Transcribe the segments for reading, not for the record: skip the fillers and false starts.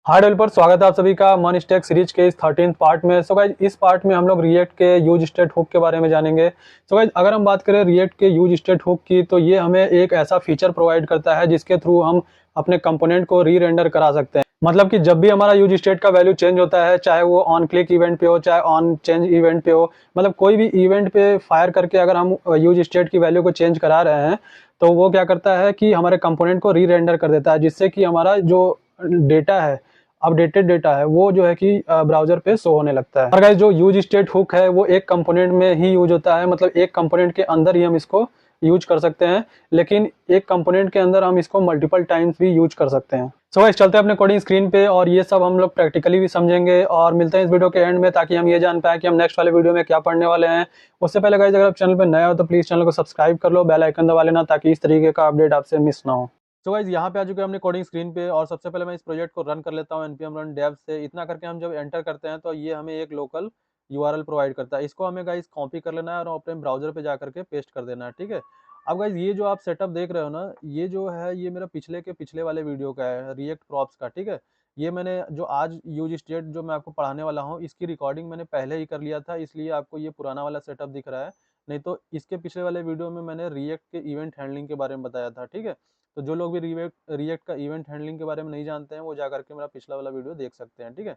हाय developer, स्वागत है आप सभी का मन स्टैक सीरीज के इस 13th पार्ट में। सो गाइज, इस पार्ट में हम लोग रिएक्ट के यूज स्टेट हुक के बारे में जानेंगे। सो गाइज, अगर हम बात करें रिएक्ट के यूज स्टेट हुक की, तो ये हमें एक ऐसा फीचर प्रोवाइड करता है जिसके थ्रू हम अपने कंपोनेंट को री रेंडर करा सकते हैं। मतलब कि जब भी हमारा यूज स्टेट का वैल्यू चेंज होता है, चाहे वो ऑन क्लिक इवेंट पे हो, चाहे ऑन चेंज इवेंट पे हो, मतलब कोई भी इवेंट पे फायर करके अगर हम यूज स्टेट की वैल्यू को चेंज करा रहे हैं, तो वो क्या करता है कि हमारे कंपोनेंट को री रेंडर कर देता है, जिससे कि हमारा जो डेटा है, अपडेटेड डेटा है, वो जो है कि ब्राउजर पे शो होने लगता है। और गाइस, जो यूज स्टेट हुक है वो एक कंपोनेंट में ही यूज होता है, मतलब एक कंपोनेंट के अंदर ही हम इसको यूज कर सकते हैं, लेकिन एक कंपोनेंट के अंदर हम इसको मल्टीपल टाइम्स भी यूज कर सकते हैं। सो गाइस, चलते हैं अपने कोडिंग स्क्रीन पे और ये सब हम लोग प्रैक्टिकली भी समझेंगे और मिलते हैं इस वीडियो के एंड में, ताकि हम ये जान पाए कि हम नेक्स्ट वाले वीडियो में क्या पढ़ने वाले हैं। उससे पहले गाइस, अगर आप चैनल पे नए हो तो प्लीज चैनल को सब्सक्राइब कर लो, बेल आइकन दबा लेना, ताकि इस तरीके का अपडेट आपसे मिस ना हो। तो गाइस, यहाँ पे आ चुके हैं अपने कोडिंग स्क्रीन पे और सबसे पहले मैं इस प्रोजेक्ट को रन कर लेता हूँ npm run dev से। इतना करके हम जब एंटर करते हैं तो ये हमें एक लोकल यूआरएल प्रोवाइड करता है। इसको हमें गाइस कॉपी कर लेना है और अपने ब्राउजर पे जा करके पेस्ट कर देना है, ठीक है। अब गाइस, ये जो आप सेटअप देख रहे हो ना, ये जो है ये मेरा पिछले के पिछले वाले वीडियो का है, रिएक्ट प्रॉप्स का, ठीक है। ये मैंने जो आज यूज स्टेट जो मैं आपको पढ़ाने वाला हूँ, इसकी रिकॉर्डिंग मैंने पहले ही कर लिया था, इसलिए आपको ये पुराना वाला सेटअप दिख रहा है। नहीं तो इसके पिछले वाले वीडियो में मैंने रिएक्ट के इवेंट हैंडलिंग के बारे में बताया था, ठीक है। तो जो लोग भी रिएक्ट का इवेंट हैंडलिंग के बारे में नहीं जानते हैं, वो जा करके मेरा पिछला वाला वीडियो देख सकते हैं, ठीक है।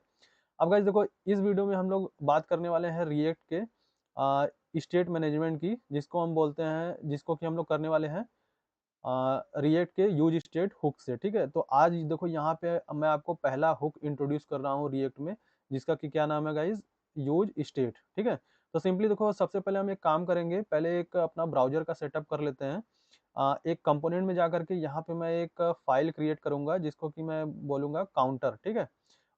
अब गाइस देखो, इस वीडियो में हम लोग बात करने वाले हैं रिएक्ट के स्टेट मैनेजमेंट की, जिसको हम बोलते हैं, जिसको कि हम लोग करने वाले हैं रिएक्ट के यूज स्टेट हुक से, ठीक है। तो आज देखो, यहाँ पे मैं आपको पहला हुक इंट्रोड्यूस कर रहा हूँ रिएक्ट में, जिसका कि क्या नाम है गाइज, यूज स्टेट, ठीक है। तो सिंपली देखो, सबसे पहले हम एक काम करेंगे, पहले एक अपना ब्राउजर का सेटअप कर लेते हैं। एक कंपोनेंट में जा करके यहाँ पे मैं एक फाइल क्रिएट करूंगा, जिसको कि मैं बोलूंगा काउंटर, ठीक है।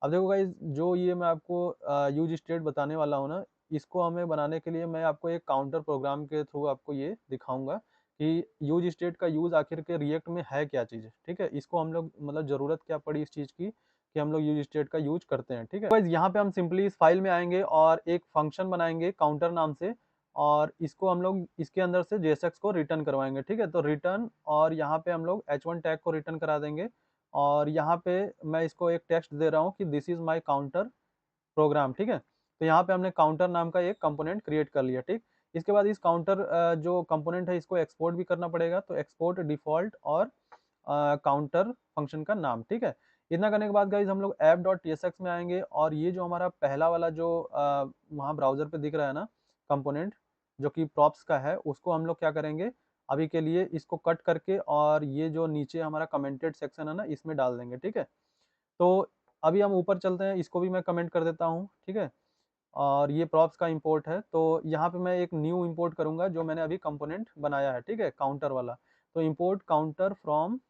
अब देखो गाइज, जो ये मैं आपको यूज स्टेट बताने वाला हूँ ना, इसको हमें बनाने के लिए मैं आपको एक काउंटर प्रोग्राम के थ्रू आपको ये दिखाऊंगा कि यूज स्टेट का यूज आखिर के रिएक्ट में है क्या चीज़, ठीक है। इसको हम लोग, मतलब ज़रूरत क्या पड़ी इस चीज़ की कि हम लोग यूज स्टेट का यूज करते हैं, ठीक है। गाइज, यहाँ पे हम सिंपली इस फाइल में आएंगे और एक फंक्शन बनाएंगे काउंटर नाम से, और इसको हम लोग इसके अंदर से JSX को रिटर्न करवाएंगे, ठीक है। तो रिटर्न, और यहाँ पे हम लोग h1 टैग को रिटर्न करा देंगे, और यहाँ पे मैं इसको एक टेक्स्ट दे रहा हूँ कि this is my counter program, ठीक है। तो यहाँ पे हमने काउंटर नाम का एक कंपोनेंट क्रिएट कर लिया, ठीक। इसके बाद इस काउंटर जो कंपोनेंट है, इसको एक्सपोर्ट भी करना पड़ेगा, तो एक्सपोर्ट डिफॉल्ट और काउंटर फंक्शन का नाम, ठीक है। इतना करने के बाद गाइज, हम लोग app.tsx में आएंगे और ये जो हमारा पहला वाला जो वहाँ ब्राउजर पे दिख रहा है ना कंपोनेंट, जो कि प्रॉप्स का है, उसको हम लोग क्या करेंगे, अभी के लिए इसको कट करके और ये जो नीचे हमारा कमेंटेड सेक्शन है ना, इसमें डाल देंगे, ठीक है। तो अभी हम ऊपर चलते हैं, इसको भी मैं कमेंट कर देता हूँ, ठीक है। और ये प्रॉप्स का इंपोर्ट है, तो यहाँ पे मैं एक न्यू इंपोर्ट करूंगा जो मैंने अभी कंपोनेंट बनाया है, ठीक है, काउंटर वाला। तो इंपोर्ट काउंटर फ्रॉम,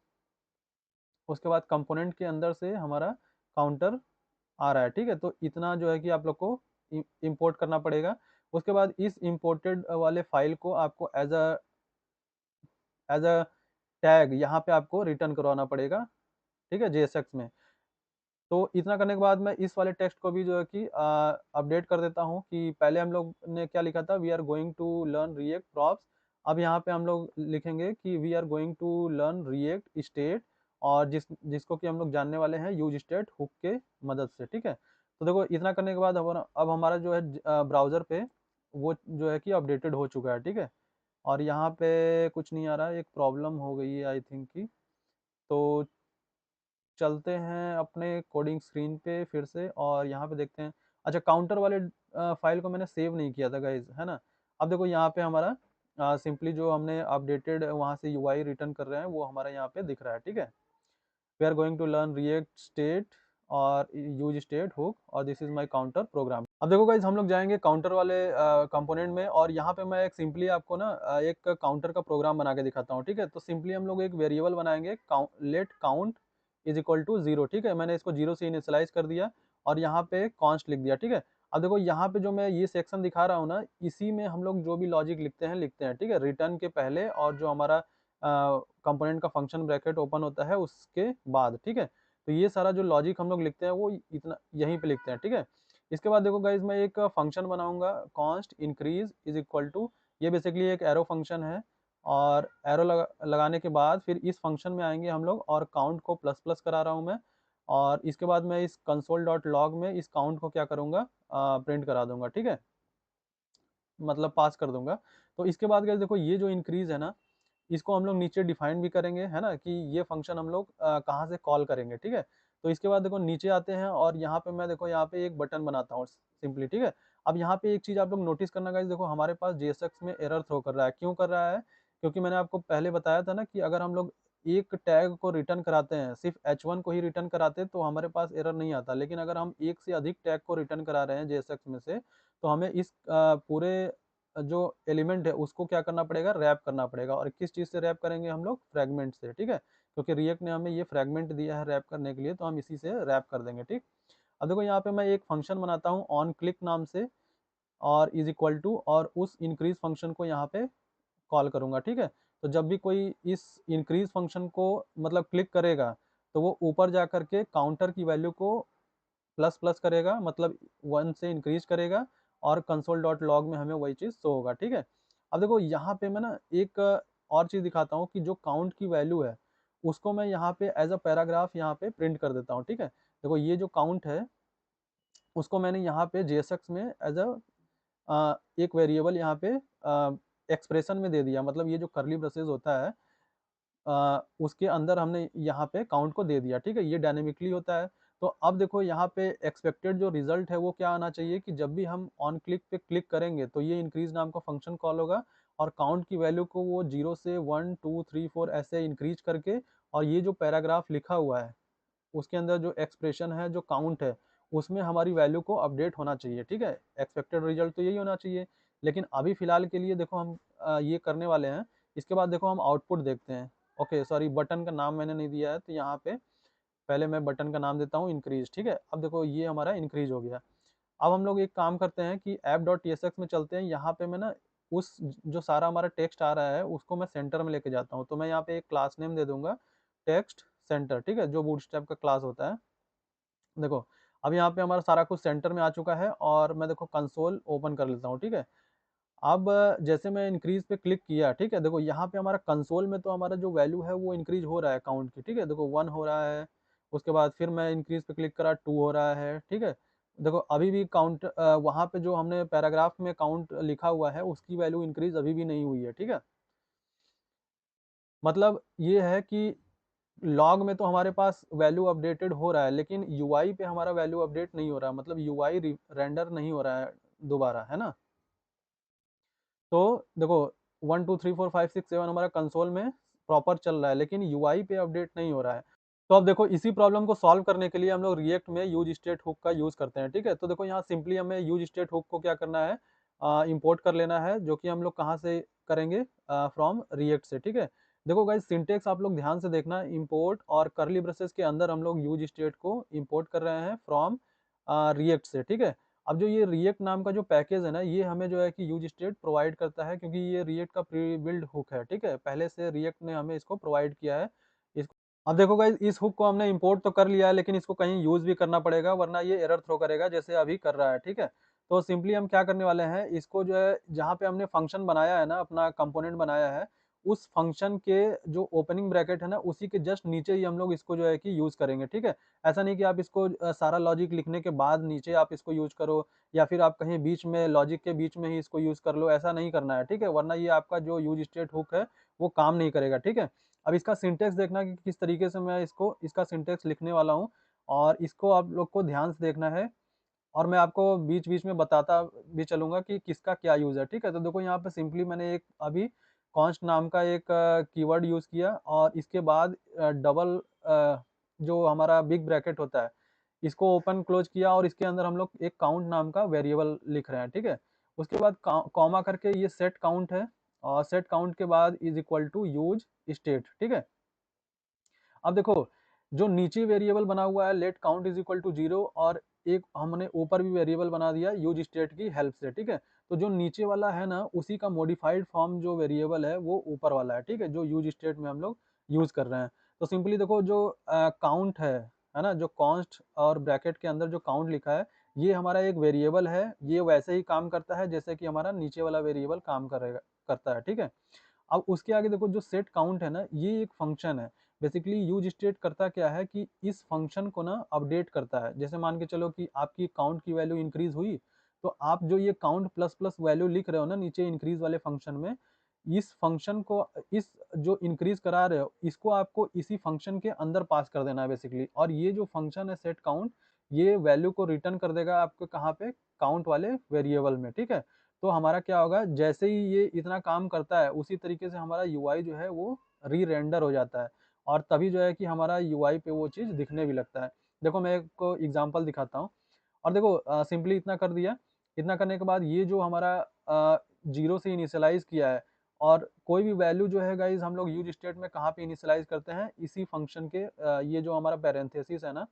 उसके बाद कंपोनेंट के अंदर से हमारा काउंटर आ रहा है, ठीक है। तो इतना जो है कि आप लोग को इंपोर्ट करना पड़ेगा। उसके बाद इस इंपोर्टेड वाले फाइल को आपको एज अ टैग यहाँ पे आपको रिटर्न करवाना पड़ेगा, ठीक है, JSX में। तो इतना करने के बाद मैं इस वाले टेक्स्ट को भी जो है कि अपडेट कर देता हूँ कि पहले हम लोग ने क्या लिखा था, we are going to learn React props. अब यहाँ पे हम लोग लिखेंगे कि we are going to learn React state, और जिसको कि हम लोग जानने वाले हैं यूज स्टेट हुक के मदद से, ठीक है। तो देखो, इतना करने के बाद अब हमारा जो है ब्राउजर पे वो जो है कि अपडेटेड हो चुका है, ठीक है। और यहाँ पे कुछ नहीं आ रहा है, एक प्रॉब्लम हो गई है आई थिंक की। तो चलते हैं अपने कोडिंग स्क्रीन पे फिर से और यहाँ पे देखते हैं। अच्छा, काउंटर वाले फाइल को मैंने सेव नहीं किया था गाइज, है ना। अब देखो, यहाँ पे हमारा सिंपली जो हमने अपडेटेड वहाँ से यूआई रिटर्न कर रहे हैं, वो हमारा यहाँ पे दिख रहा है, ठीक है। We are going to learn React state और यूज स्टेट हुक, और this is my counter program. अब देखो गाइज, हम लोग जाएंगे काउंटर वाले कंपोनेंट में, और यहाँ पे मैं एक सिंपली आपको ना एक काउंटर का प्रोग्राम बना के दिखाता हूँ, ठीक है। तो सिंपली हम लोग एक वेरिएबल बनाएंगे, let count is equal to 0, ठीक है। मैंने इसको 0 से इनिशियलाइज कर दिया और यहाँ पे कॉन्स्ट लिख दिया, ठीक है। अब देखो, यहाँ पे जो मैं ये सेक्शन दिखा रहा हूँ ना, इसी में हम लोग जो भी लॉजिक लिखते हैं, ठीक है, रिटर्न के पहले और जो हमारा कंपोनेंट का फंक्शन ब्रैकेट ओपन होता है उसके बाद, ठीक है। तो ये सारा जो लॉजिक हम लोग लिखते हैं वो इतना यहीं पे लिखते हैं, ठीक है। इसके बाद देखो गाइज, मैं एक फंक्शन बनाऊंगा, const increase is equal to, ये बेसिकली एक एरो फंक्शन है, और एरो लगाने के बाद फिर इस फंक्शन में आएंगे हम लोग, और काउंट को प्लस प्लस करा रहा हूँ मैं, और इसके बाद मैं इस कंसोल डॉट लॉग में इस काउंट को क्या करूँगा, प्रिंट करा दूंगा, ठीक है, मतलब पास कर दूंगा। तो इसके बाद गाइस देखो ये जो इंक्रीज है ना, इसको हम लोग नीचे डिफाइन भी करेंगे, है ना, कि ये फंक्शन हम लोग कहाँ से कॉल करेंगे, ठीक है। तो इसके बाद देखो नीचे आते हैं और यहाँ पे मैं देखो यहाँ पे एक बटन बनाता हूँ सिंपली, ठीक है। अब यहाँ पे एक चीज आप लोग नोटिस करना गाइस, देखो हमारे पास JSX में एरर थ्रो कर रहा है। क्यों कर रहा है? क्योंकि मैंने आपको पहले बताया था ना कि अगर हम लोग एक टैग को रिटर्न कराते हैं, सिर्फ H1 को ही रिटर्न कराते हैं तो हमारे पास एरर नहीं आता, लेकिन अगर हम एक से अधिक टैग को रिटर्न करा रहे हैं JSX में से, तो हमें इस पूरे जो एलिमेंट है उसको क्या करना पड़ेगा, रैप करना पड़ेगा। और किस चीज से रैप करेंगे हम लोग? फ्रेगमेंट से, ठीक है, क्योंकि रिएक्ट ने हमें ये फ्रेगमेंट दिया है रैप करने के लिए, तो हम इसी से रैप कर देंगे, ठीक। अब देखो यहाँ पे मैं एक फंक्शन बनाता हूँ ऑन क्लिक नाम से, और इज इक्वल टू, और उस इंक्रीज फंक्शन को यहाँ पे कॉल करूंगा, ठीक है। तो जब भी कोई इस इंक्रीज फंक्शन को मतलब क्लिक करेगा, तो वो ऊपर जा करके काउंटर की वैल्यू को प्लस प्लस करेगा, मतलब 1 से इंक्रीज करेगा, और कंसोल डॉट लॉग में हमें वही चीज शो होगा, ठीक है। अब देखो यहाँ पे मैं ना एक और चीज दिखाता हूँ कि जो काउंट की वैल्यू है उसको मैं यहाँ पे एज अ पैराग्राफ यहाँ पे प्रिंट कर देता हूँ, ठीक है। देखो ये जो काउंट है उसको मैंने यहाँ पे JSX में एज एक वेरिएबल यहाँ पे एक्सप्रेशन में दे दिया, मतलब ये जो करली ब्रेसेस होता है उसके अंदर हमने यहाँ पे काउंट को दे दिया, ठीक है, ये डायनेमिकली होता है। तो अब देखो यहाँ पे एक्सपेक्टेड जो रिजल्ट है वो क्या आना चाहिए कि जब भी हम ऑन क्लिक पे क्लिक करेंगे तो ये इंक्रीज नाम का फंक्शन कॉल होगा, और काउंट की वैल्यू को वो 0 से 1 2 3 4 ऐसे इंक्रीज करके, और ये जो पैराग्राफ लिखा हुआ है उसके अंदर जो एक्सप्रेशन है, जो काउंट है, उसमें हमारी वैल्यू को अपडेट होना चाहिए, ठीक है। एक्सपेक्टेड रिजल्ट तो यही होना चाहिए। लेकिन अभी फिलहाल के लिए देखो हम ये करने वाले हैं। इसके बाद देखो हम आउटपुट देखते हैं। ओके सॉरी, बटन का नाम मैंने नहीं दिया है, तो यहाँ पे पहले मैं बटन का नाम देता हूँ इंक्रीज, ठीक है। अब देखो ये हमारा इंक्रीज हो गया। अब हम लोग एक काम करते हैं कि app.tsx में चलते हैं। यहाँ पे मैं ना उस जो सारा हमारा टेक्स्ट आ रहा है उसको मैं सेंटर में लेके जाता हूँ। तो मैं यहाँ पे एक क्लास नेम दे दूंगा टेक्स्ट सेंटर, ठीक है, जो बूटस्ट्रैप का क्लास होता है। देखो अब यहाँ पे हमारा सारा कुछ सेंटर में आ चुका है, और मैं देखो कंसोल ओपन कर लेता हूँ, ठीक है। अब जैसे मैं इंक्रीज पे क्लिक किया, ठीक है, देखो यहाँ पे हमारा कंसोल में तो हमारा जो वैल्यू है वो इंक्रीज हो रहा है काउंट की, ठीक है, देखो 1 हो रहा है। उसके बाद फिर मैं इंक्रीज पे क्लिक करा, 2 हो रहा है, ठीक है। देखो अभी भी काउंट वहाँ पे जो हमने पैराग्राफ में काउंट लिखा हुआ है उसकी वैल्यू इंक्रीज अभी भी नहीं हुई है, ठीक है। मतलब ये है कि लॉग में तो हमारे पास वैल्यू अपडेटेड हो रहा है, लेकिन यूआई पे हमारा वैल्यू अपडेट नहीं हो रहा है, मतलब यूआई रेंडर नहीं हो रहा है दोबारा, है ना। तो देखो 1 2 3 4 5 6 7 हमारा कंसोल में प्रॉपर चल रहा है, लेकिन यूआई पे अपडेट नहीं हो रहा है। तो अब देखो इसी प्रॉब्लम को सॉल्व करने के लिए हम लोग रिएक्ट में यूज स्टेट हुक का यूज करते हैं, ठीक है। तो देखो यहाँ सिंपली हमें यूज स्टेट हुक को क्या करना है, इंपोर्ट कर लेना है, जो कि हम लोग कहाँ से करेंगे, फ्रॉम रिएक्ट से, ठीक है। देखो गाइस सिंटेक्स आप लोग ध्यान से देखना, इंपोर्ट और करली ब्रेसेस के अंदर हम लोग यूज स्टेट को इंपोर्ट कर रहे हैं फ्रॉम रिएक्ट से, ठीक है। अब जो ये रिएक्ट नाम का जो पैकेज है ना, ये हमें जो है कि यूज स्टेट प्रोवाइड करता है, क्योंकि ये रिएक्ट का प्री बिल्ड हुक है, ठीक है, पहले से रिएक्ट ने हमें इसको प्रोवाइड किया है। इसको अब देखो गाइस इस हुक को हमने इंपोर्ट तो कर लिया है, लेकिन इसको कहीं यूज भी करना पड़ेगा, वरना ये एरर थ्रो करेगा जैसे अभी कर रहा है, ठीक है। तो सिंपली हम क्या करने वाले हैं, इसको जो है जहाँ पे हमने फंक्शन बनाया है ना, अपना कंपोनेंट बनाया है, उस फंक्शन के जो ओपनिंग ब्रैकेट है ना, उसी के जस्ट नीचे ही हम लोग इसको जो है कि यूज करेंगे, ठीक है। ऐसा नहीं कि आप इसको सारा लॉजिक लिखने के बाद नीचे आप इसको यूज करो, या फिर आप कहीं बीच में लॉजिक के बीच में ही इसको यूज कर लो, ऐसा नहीं करना है, ठीक है, वरना ये आपका जो यूज स्टेट हुक है वो काम नहीं करेगा, ठीक है। अब इसका सिंटेक्स देखना कि किस तरीके से मैं इसको इसका सिंटेक्स लिखने वाला हूँ, और इसको आप लोग को ध्यान से देखना है, और मैं आपको बीच बीच में बताता भी चलूंगा कि किसका क्या यूज है, ठीक है। तो देखो यहाँ पे सिंपली मैंने एक अभी कॉन्स्ट नाम का एक कीवर्ड यूज किया, और इसके बाद डबल जो हमारा बिग ब्रैकेट होता है इसको ओपन क्लोज किया, और इसके अंदर हम लोग एक काउंट नाम का वेरिएबल लिख रहे हैं, ठीक है। उसके बाद कॉमा करके ये सेट काउंट है, और सेट काउंट के बाद is equal to use state, ठीक है। अब देखो जो नीचे वेरिएबल बना हुआ है let count is equal to 0, और एक हमने ऊपर भी वेरिएबल बना दिया यूज स्टेट की हेल्प से, ठीक है। तो जो नीचे वाला है ना उसी का मॉडिफाइड फॉर्म जो वेरिएबल है वो ऊपर वाला है, ठीक है, जो यूज स्टेट में हम लोग यूज कर रहे हैं। तो सिंपली देखो जो काउंट है ना, जो कॉन्स्ट और ब्रैकेट के अंदर जो काउंट लिखा है, ये हमारा एक वेरिएबल है, ये वैसे ही काम करता है जैसे कि हमारा नीचे वाला वेरिएबल काम करेगा करता है, ठीक है। अब उसके आगे देखो जो सेट काउंट है ना, ये एक फंक्शन है। बेसिकली यूज स्टेट करता क्या है कि इस फंक्शन को ना अपडेट करता है। जैसे मान के चलो कि आपकी काउंट की वैल्यू इंक्रीज हुई, तो आप जो ये काउंट प्लस प्लस वैल्यू लिख रहे हो ना नीचे इंक्रीज वाले फंक्शन में, इस फंक्शन को, इस जो इंक्रीज करा रहे हो इसको आपको इसी फंक्शन के अंदर पास कर देना है बेसिकली। और ये जो फंक्शन है सेट काउंट, ये वैल्यू को रिटर्न कर देगा आपको कहाँ पे, काउंट वाले वेरिएबल में, ठीक है। तो हमारा क्या होगा, जैसे ही ये इतना काम करता है उसी तरीके से हमारा यूआई जो है वो री रेंडर हो जाता है, और तभी जो है कि हमारा यूआई पे वो चीज़ दिखने भी लगता है। देखो मैं आपको एग्जांपल दिखाता हूँ। और देखो सिंपली इतना कर दिया, इतना करने के बाद ये जो हमारा जीरो से इनिशियलाइज किया है, और कोई भी वैल्यू जो है गाइज हम लोग यूज स्टेट में कहाँ पे इनिशियलाइज करते हैं, इसी फंक्शन के ये जो हमारा पैरेंथेसिस है ना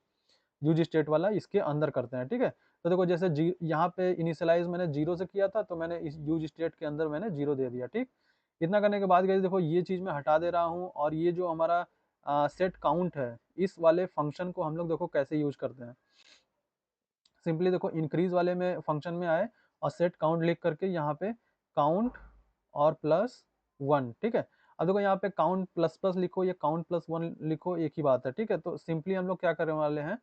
यूज स्टेट वाला, इसके अंदर करते हैं, ठीक है। तो देखो जैसे जी यहाँ पे इनिशियलाइज मैंने जीरो से किया था, तो मैंने इस यूज स्टेट के अंदर मैंने जीरो दे दिया, ठीक। इतना करने के बाद गाइस देखो ये चीज मैं हटा दे रहा हूँ, और ये जो हमारा सेट काउंट है, इस वाले फंक्शन को हम लोग देखो कैसे यूज करते हैं। सिंपली देखो इंक्रीज वाले में फंक्शन में आए और सेट काउंट लिख करके यहाँ पे काउंट और प्लस वन, ठीक है। अब देखो यहाँ पे काउंट प्लस प्लस लिखो या काउंट प्लस वन लिखो, एक ही बात है, ठीक है। तो सिंपली हम लोग क्या करने वाले हैं,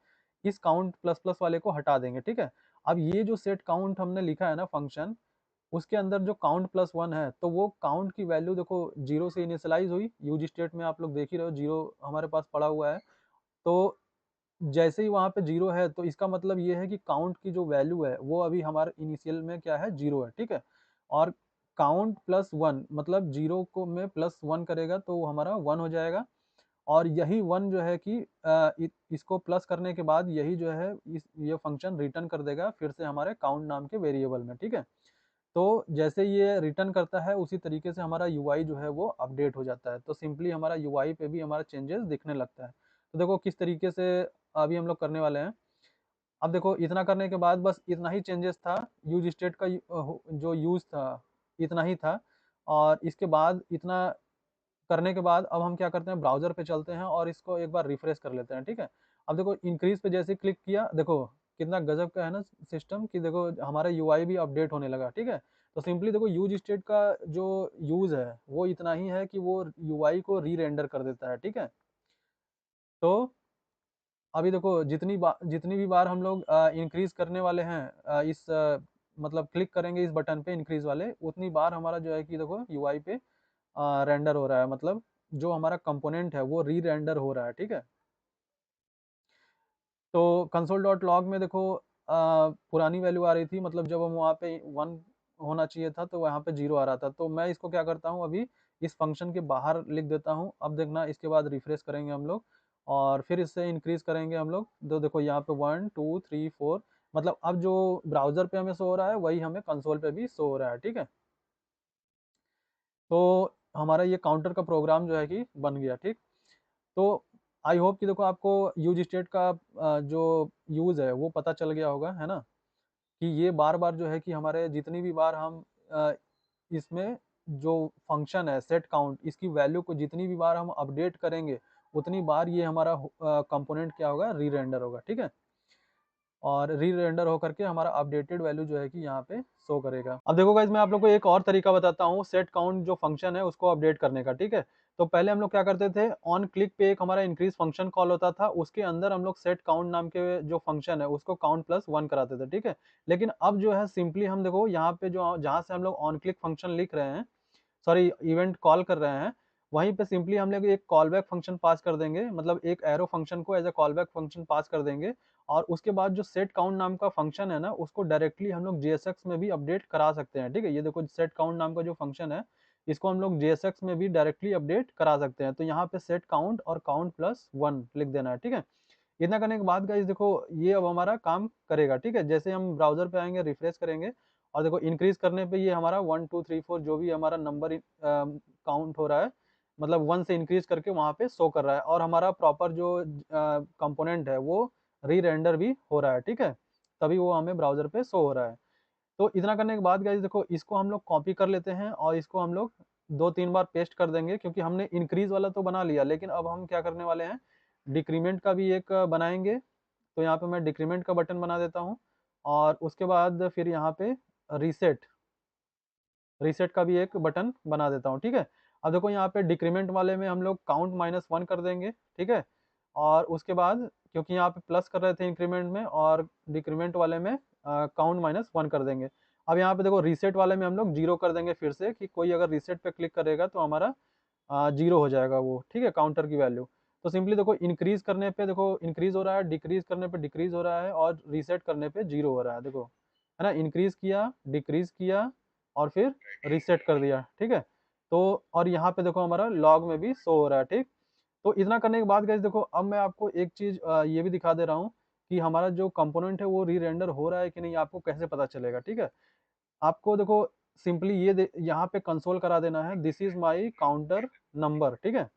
इस काउंट प्लस प्लस वाले को हटा देंगे, ठीक है। अब ये जो सेट काउंट हमने लिखा है ना फंक्शन, उसके अंदर जो काउंट प्लस वन है, तो वो काउंट की वैल्यू देखो जीरो से इनिशियलाइज हुई, यूज स्टेट में आप लोग देख ही रहे हो जीरो हमारे पास पड़ा हुआ है। तो जैसे ही वहां पे जीरो है, तो इसका मतलब ये है कि काउंट की जो वैल्यू है वो अभी हमारे इनिशियल में क्या है, जीरो है, ठीक है। और काउंट प्लस वन मतलब जीरो को में प्लस वन करेगा तो वो हमारा वन हो जाएगा। और यही वन जो है कि इसको प्लस करने के बाद यही जो है ये फंक्शन रिटर्न कर देगा फिर से हमारे काउंट नाम के वेरिएबल में, ठीक है। तो जैसे ये रिटर्न करता है उसी तरीके से हमारा यूआई जो है वो अपडेट हो जाता है। तो सिंपली हमारा यूआई पे भी हमारा चेंजेस दिखने लगता है। तो देखो किस तरीके से अभी हम लोग करने वाले हैं। अब देखो इतना करने के बाद बस इतना ही चेंजेस था, यूज स्टेट का जो यूज था इतना ही था। और इसके बाद इतना करने के बाद अब हम क्या करते हैं, ब्राउजर पे चलते हैं और इसको एक बार रिफ्रेश कर लेते हैं, ठीक है। अब देखो इंक्रीज पे जैसे क्लिक किया, देखो कितना गजब का है ना सिस्टम, कि देखो हमारा यूआई भी अपडेट होने लगा, ठीक है। तो सिंपली देखो यूज स्टेट का जो यूज है वो इतना ही है कि वो यूआई को री रेंडर कर देता है, ठीक है। तो अभी देखो जितनी भी बार हम लोग इंक्रीज करने वाले हैं, मतलब क्लिक करेंगे इस बटन पे इंक्रीज वाले, उतनी बार हमारा जो है कि देखो यूआई पे रेंडर हो रहा है, मतलब जो हमारा कंपोनेंट है वो री रेंडर हो रहा है, ठीक है। तो कंसोल डॉट लॉग में देखो पुरानी वैल्यू आ रही थी, मतलब जब हम वहाँ पे वन होना चाहिए था तो वहाँ पे जीरो आ रहा था। तो मैं इसको क्या करता हूँ, अभी इस फंक्शन के बाहर लिख देता हूँ। अब देखना इसके बाद रिफ्रेश करेंगे हम लोग और फिर इससे इंक्रीज करेंगे हम लोग, तो देखो यहाँ पे वन टू थ्री फोर, मतलब अब जो ब्राउजर पे हमें शो हो रहा है वही हमें कंसोल पे भी शो हो रहा है, ठीक है। तो हमारा ये काउंटर का प्रोग्राम जो है कि बन गया, ठीक। तो आई होप कि देखो आपको यूज स्टेट का जो यूज़ है वो पता चल गया होगा, है ना। कि ये बार बार जो है कि हमारे जितनी भी बार हम इसमें जो फंक्शन है सेट काउंट, इसकी वैल्यू को जितनी भी बार हम अपडेट करेंगे उतनी बार ये हमारा कंपोनेंट क्या होगा, री रेंडर होगा, ठीक है। और री रेंडर होकर के हमारा अपडेटेड वैल्यू जो है कि यहाँ पे शो करेगा। अब देखो गाइज मैं आप लोग को एक और तरीका बताता हूँ सेट काउंट जो फंक्शन है उसको अपडेट करने का, ठीक है। तो पहले हम लोग क्या करते थे, ऑन क्लिक पे एक हमारा इंक्रीज फंक्शन कॉल होता था, उसके अंदर हम लोग सेट काउंट नाम के जो फंक्शन है उसको काउंट प्लस वन कराते थे, ठीक है। लेकिन अब जो है सिंपली हम देखो यहाँ पे जो जहाँ से हम लोग ऑन क्लिक फंक्शन लिख रहे हैं, सॉरी इवेंट कॉल कर रहे हैं, वहीं पे सिंपली हम लोग एक कॉल बैक फंक्शन पास कर देंगे, मतलब एक एरो फंक्शन को as a call back function pass कर देंगे। और उसके बाद जो सेट काउंट नाम का फंक्शन है ना उसको डायरेक्टली हम लोग JSX में भी अपडेट करा सकते हैं, ठीक है। ये देखो सेट काउंट नाम का जो फंक्शन है इसको हम लोग JSX में भी डायरेक्टली अपडेट करा सकते हैं। तो यहाँ पे सेट काउंट और काउंट प्लस वन लिख देना है, ठीक है। इतना करने के बाद गाइस देखो ये अब हमारा काम करेगा, ठीक है। जैसे हम ब्राउजर पे आएंगे रिफ्रेश करेंगे और देखो इंक्रीज करने पे ये हमारा वन टू थ्री फोर जो भी हमारा नंबर काउंट हो रहा है, मतलब वन से इंक्रीज करके वहाँ पे शो कर रहा है, और हमारा प्रॉपर जो कंपोनेंट है वो री रेंडर भी हो रहा है, ठीक है। तभी वो हमें ब्राउजर पे शो हो रहा है। तो इतना करने के बाद गाइस देखो इसको हम लोग कॉपी कर लेते हैं और इसको हम लोग दो तीन बार पेस्ट कर देंगे, क्योंकि हमने इंक्रीज वाला तो बना लिया, लेकिन अब हम क्या करने वाले हैं, डिक्रीमेंट का भी एक बनाएंगे। तो यहाँ पे मैं डिक्रीमेंट का बटन बना देता हूँ, और उसके बाद फिर यहाँ पे रीसेट रीसेट का भी एक बटन बना देता हूँ, ठीक है। अब देखो यहाँ पे डिक्रीमेंट वाले में हम लोग काउंट -1 कर देंगे, ठीक है। और उसके बाद क्योंकि यहाँ पे प्लस कर रहे थे इंक्रीमेंट में, और डिक्रीमेंट वाले में काउंट -1 कर देंगे। अब यहाँ पे देखो रीसेट वाले में हम लोग 0 कर देंगे फिर से, कि कोई अगर रीसेट पे क्लिक करेगा तो हमारा 0 हो जाएगा वो, ठीक है, काउंटर की वैल्यू। तो सिंपली देखो इंक्रीज करने पे देखो इंक्रीज हो रहा है, डिक्रीज करने पे डिक्रीज हो रहा है, और रीसेट करने पे 0 हो रहा है, देखो, है ना। इंक्रीज किया, डिक्रीज किया, और फिर रीसेट कर दिया, ठीक है। तो और यहाँ पे देखो हमारा लॉग में भी शो हो रहा है, ठीक। तो इतना करने के बाद गाइस देखो, अब मैं आपको एक चीज ये भी दिखा दे रहा हूँ कि हमारा जो कंपोनेंट है वो री रेंडर हो रहा है कि नहीं, आपको कैसे पता चलेगा, ठीक है। आपको देखो सिंपली ये यहाँ पे कंसोल करा देना है, this is my counter number, ठीक है।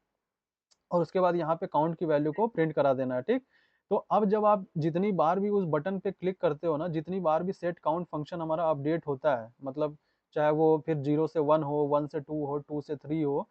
और उसके बाद यहाँ पे काउंट की वैल्यू को प्रिंट करा देना है, ठीक। तो अब जब आप जितनी बार भी उस बटन पे क्लिक करते हो ना, जितनी बार भी सेट काउंट फंक्शन हमारा अपडेट होता है, मतलब चाहे वो फिर 0 से 1 हो, 1 से 2 हो, 2 से 3 हो,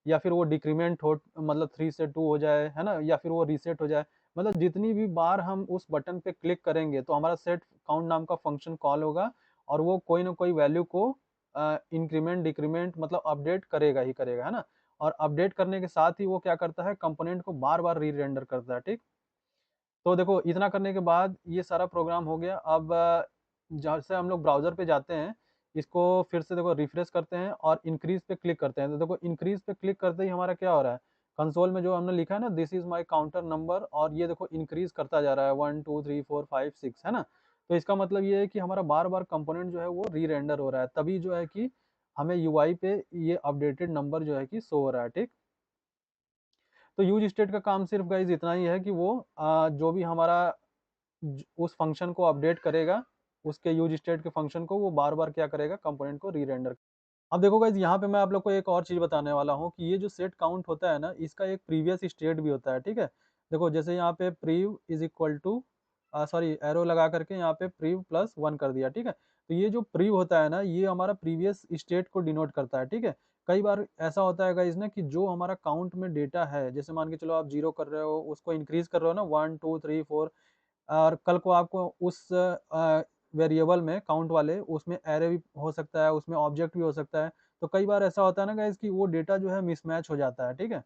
या फिर वो डिक्रीमेंट हो, मतलब 3 से 2 हो जाए, है ना, या फिर वो रीसेट हो जाए, मतलब जितनी भी बार हम उस बटन पे क्लिक करेंगे तो हमारा सेट काउंट नाम का फंक्शन कॉल होगा, और वो कोई ना कोई वैल्यू को इंक्रीमेंट डिक्रीमेंट मतलब अपडेट करेगा ही करेगा, है ना। और अपडेट करने के साथ ही वो क्या करता है, कंपोनेंट को बार बार री रेंडर करता है, ठीक। तो देखो इतना करने के बाद ये सारा प्रोग्राम हो गया। अब जहाँ से हम लोग ब्राउजर पे जाते हैं, इसको फिर से देखो रिफ्रेश करते हैं और इंक्रीज पे क्लिक करते हैं। तो देखो इंक्रीज पे क्लिक करते ही हमारा क्या हो रहा है, कंसोल में जो हमने लिखा है ना, this is my counter number, और ये देखो इंक्रीज करता जा रहा है, 1 2 3 4 5 6, है ना। तो इसका मतलब ये है कि हमारा बार बार कंपोनेंट जो है वो री रेंडर हो रहा है, तभी जो है कि हमें यूआई पे ये अपडेटेड नंबर जो है कि शो हो रहा है, ठीक। तो यूज स्टेट का काम सिर्फ गाइज इतना ही है कि वो जो भी हमारा उस फंक्शन को अपडेट करेगा, उसके यूज स्टेट के फंक्शन को वो बार बार क्या करेगा, कंपोनेंट को री रेंडर। अब देखो गाइज यहाँ पे मैं आप लोग को एक और चीज बताने वाला हूँ कि ये जो सेट काउंट होता है ना, इसका एक प्रीवियस स्टेट भी होता है, ठीक है। देखो जैसे यहाँ पे prev is equal to sorry arrow लगा करके यहाँ पे प्रीव +1 कर दिया, ठीक है। तो ये जो प्रीव होता है ना, ये हमारा प्रीवियस स्टेट को डिनोट करता है, ठीक है। कई बार ऐसा होता है गाइज ना कि जो हमारा काउंट में डेटा है, जैसे मान के चलो आप 0 कर रहे हो, उसको इंक्रीज कर रहे हो ना, 1 2 3 4, और कल को आपको उस वेरिएबल में काउंट वाले उसमें एरे भी हो सकता है, उसमें ऑब्जेक्ट भी हो सकता है। तो कई बार ऐसा होता है ना गाइस कि वो डेटा जो है मिसमैच हो जाता है, ठीक है।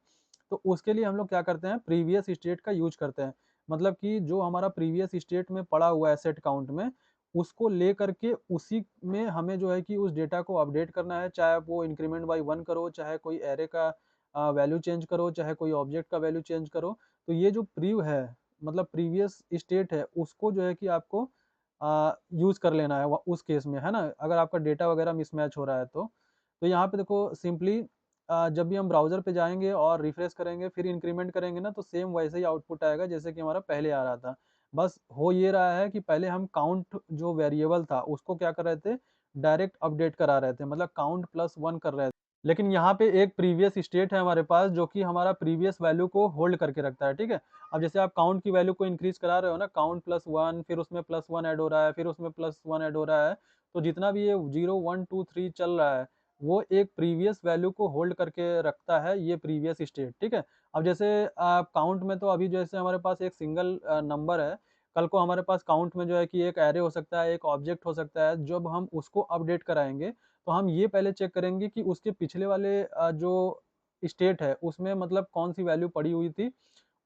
तो उसके लिए हम लोग क्या करते हैं, प्रीवियस स्टेट का यूज करते हैं। मतलब कि जो हमारा प्रीवियस स्टेट में पड़ा हुआ है सेट काउंट में, उसको ले करके उसी में हमें जो है कि उस डेटा को अपडेट करना है, चाहे वो इंक्रीमेंट बाई 1 करो, चाहे कोई एरे का वैल्यू चेंज करो, चाहे कोई ऑब्जेक्ट का वैल्यू चेंज करो। तो ये जो प्रीव है, मतलब प्रीवियस स्टेट है, उसको जो है कि आपको यूज कर लेना है उस केस में, है ना, अगर आपका डेटा वगैरह मिसमैच हो रहा है तो यहाँ पे देखो सिंपली जब भी हम ब्राउजर पे जाएंगे और रिफ्रेश करेंगे, फिर इंक्रीमेंट करेंगे ना, तो सेम वैसे ही आउटपुट आएगा जैसे कि हमारा पहले आ रहा था। बस हो ये रहा है कि पहले हम काउंट जो वेरिएबल था उसको क्या कर रहे थे, डायरेक्ट अपडेट करा रहे थे, मतलब काउंट +1 कर रहे थे। लेकिन यहाँ पे एक प्रीवियस स्टेट है हमारे पास, जो कि हमारा प्रीवियस वैल्यू को होल्ड करके रखता है, ठीक है। अब जैसे आप काउंट की वैल्यू को इंक्रीज करा रहे हो ना, काउंट +1, फिर उसमें +1 ऐड हो रहा है, फिर उसमें +1 ऐड हो रहा है, तो जितना भी ये 0 1 2 3 चल रहा है, वो एक प्रीवियस वैल्यू को होल्ड करके रखता है, ये प्रीवियस स्टेट, ठीक है। अब जैसे काउंट में तो अभी जैसे हमारे पास एक सिंगल नंबर है, कल को हमारे पास काउंट में जो है कि एक एरे हो सकता है, एक ऑब्जेक्ट हो सकता है। जब हम उसको अपडेट कराएंगे तो हम ये पहले चेक करेंगे कि उसके पिछले वाले जो स्टेट है उसमें मतलब कौन सी वैल्यू पड़ी हुई थी,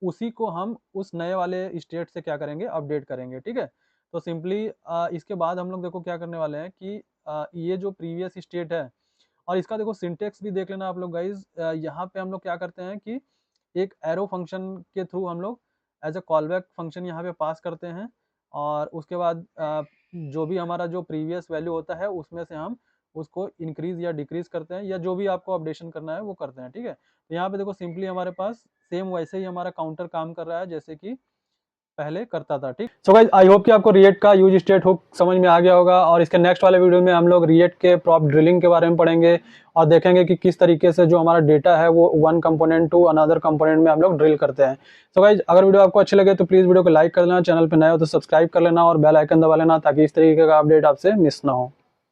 उसी को हम उस नए वाले स्टेट से क्या करेंगे, अपडेट करेंगे, ठीक है। तो सिंपली इसके बाद हम लोग देखो क्या करने वाले हैं कि ये जो प्रीवियस स्टेट है, और इसका देखो सिंटेक्स भी देख लेना आप लोग गाइज। यहाँ पे हम लोग क्या करते हैं कि एक एरो फंक्शन के थ्रू हम लोग एज अ कॉलबैक फंक्शन यहाँ पे पास करते हैं, और उसके बाद जो भी हमारा जो प्रीवियस वैल्यू होता है उसमें से हम उसको इंक्रीज या डिक्रीज करते हैं, या जो भी आपको अपडेशन करना है वो करते हैं, ठीक है। तो यहाँ पे देखो सिंपली हमारे पास सेम वैसे ही हमारा काउंटर काम कर रहा है जैसे कि पहले करता था, ठीक। सो गाइस आई होप कि आपको रिएक्ट का यूज स्टेट हुक समझ में आ गया होगा, और इसके नेक्स्ट वाले वीडियो में हम लोग रिएक्ट के प्रॉप ड्रिलिंग के बारे में पढ़ेंगे, और देखेंगे कि किस तरीके से जो हमारा डेटा है वो one component to another component में हम लोग ड्रिल करते हैं। सो गाइस अगर वीडियो आपको अच्छी लगे तो प्लीज वीडियो को लाइक कर लेना, चैनल पर नए हो तो सब्सक्राइब कर लेना, और बेल आइकन दबा लेना, ताकि इस तरीके का अपडेट आपसे मिस ना हो।